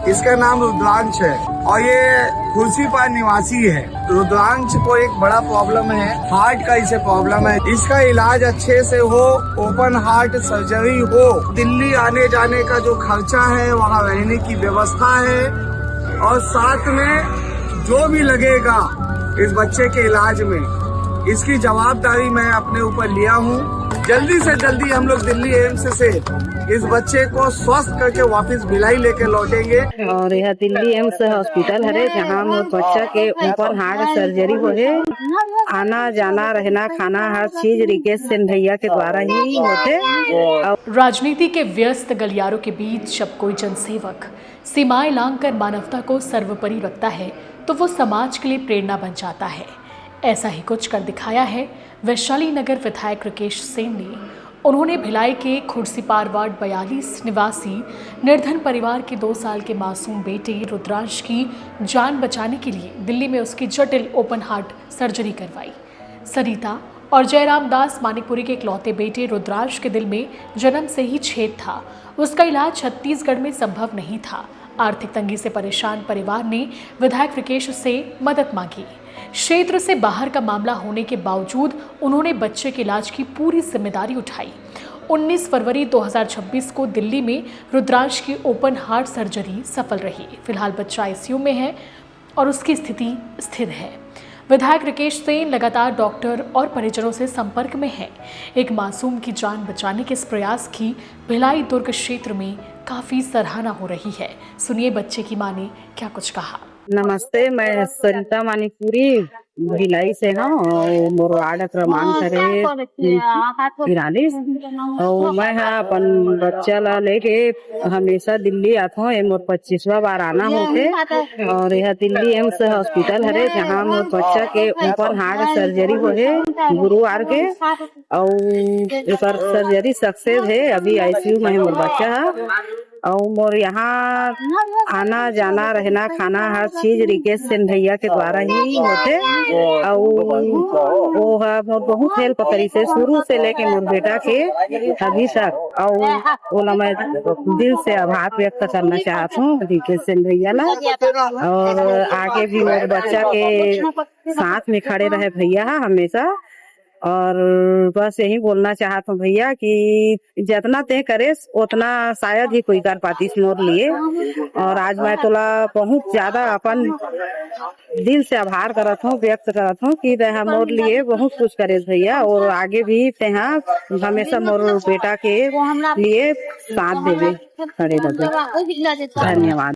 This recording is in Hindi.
इसका नाम रुद्रांश है और ये खुर्सीपार निवासी है। रुद्रांश को एक बड़ा प्रॉब्लम है, हार्ट का इसे प्रॉब्लम है। इसका इलाज अच्छे से हो, ओपन हार्ट सर्जरी हो, दिल्ली आने जाने का जो खर्चा है, वहाँ रहने की व्यवस्था है और साथ में जो भी लगेगा इस बच्चे के इलाज में, इसकी जवाबदारी मैं अपने ऊपर लिया हूँ। जल्दी से जल्दी हम लोग दिल्ली एम्स से इस बच्चे को स्वस्थ करके वापस भिलाई लेके लौटेंगे। और यह दिल्ली एम्स हॉस्पिटल है जहाँ मोर बच्चा के ओपन हार्ट सर्जरी हो है। आना जाना रहना खाना हर चीज रिकेश सेन भैया के द्वारा ही होते। राजनीति के व्यस्त गलियारों के बीच जब कोई जनसेवक सीमाएं लांघकर मानवता को सर्वोपरि रखता है तो वो समाज के लिए प्रेरणा बन जाता है। ऐसा ही कुछ कर दिखाया है वैशाली नगर विधायक राकेश सेन ने। उन्होंने भिलाई के खुर्सीपार वार्ड 42 निवासी निर्धन परिवार के 2 साल के मासूम बेटे रुद्रांश की जान बचाने के लिए दिल्ली में उसकी जटिल ओपन हार्ट सर्जरी करवाई। सरिता और जयराम दास मानिकपुरी के इकलौते बेटे रुद्रांश के दिल में जन्म से ही छेद था। उसका इलाज छत्तीसगढ़ में संभव नहीं था। आर्थिक तंगी से परेशान परिवार ने विधायक राकेश से मदद मांगी। क्षेत्र से बाहर का मामला होने के बावजूद उन्होंने बच्चे के इलाज की पूरी जिम्मेदारी उठाई। 19 फरवरी 2026 को दिल्ली में रुद्रांश की ओपन हार्ट सर्जरी सफल रही। फिलहाल बच्चा आईसीयू में है और उसकी स्थिति स्थिर है। विधायक राकेश सेन लगातार डॉक्टर और परिजनों से संपर्क में है। एक मासूम की जान बचाने के इस प्रयास की भिलाई दुर्ग क्षेत्र में काफी सराहना हो रही है। सुनिए बच्चे की मां ने क्या कुछ कहा। नमस्ते, मैं सरिता मानिकपुरी भिलाई से हूँ। मोर वार्ड क्रमांक है 43 और मैं अपन बच्चा ला लेके हमेशा दिल्ली आता हूँ। मोर 25वां बार आना होते और यह दिल्ली एम्स हॉस्पिटल है जहाँ मोर बच्चा के ओपन हार्ट सर्जरी हो है गुरुवार के और सर्जरी सक्सेस है। अभी आईसीयू में मोर बच्चा है और मोर यहाँ आना जाना रहना खाना हर चीज रिकेश सेन भैया के द्वारा ही होते और वो मोर बहुत हेल्प करी से शुरू से लेके मोर बेटा के अभी तक। और वो मैं दिल से आभार व्यक्त करना चाहता हूँ रिकेश सेन भैया ना, और आगे भी मोर बच्चा के साथ में खड़े रहे भैया हमेशा। और बस यही बोलना चाहता हूँ भैया कि जितना ते करे उतना शायद ही कोई कर पाती मोर लिए। और आज मैं तोला बहुत ज्यादा अपन दिल से आभार करत हूँ, व्यक्त करत हूँ कि तेहा मोर लिए बहुत कुछ करे भैया और आगे भी तेहा हमेशा मोर बेटा के लिए साथ देवे खड़े रहे। धन्यवाद।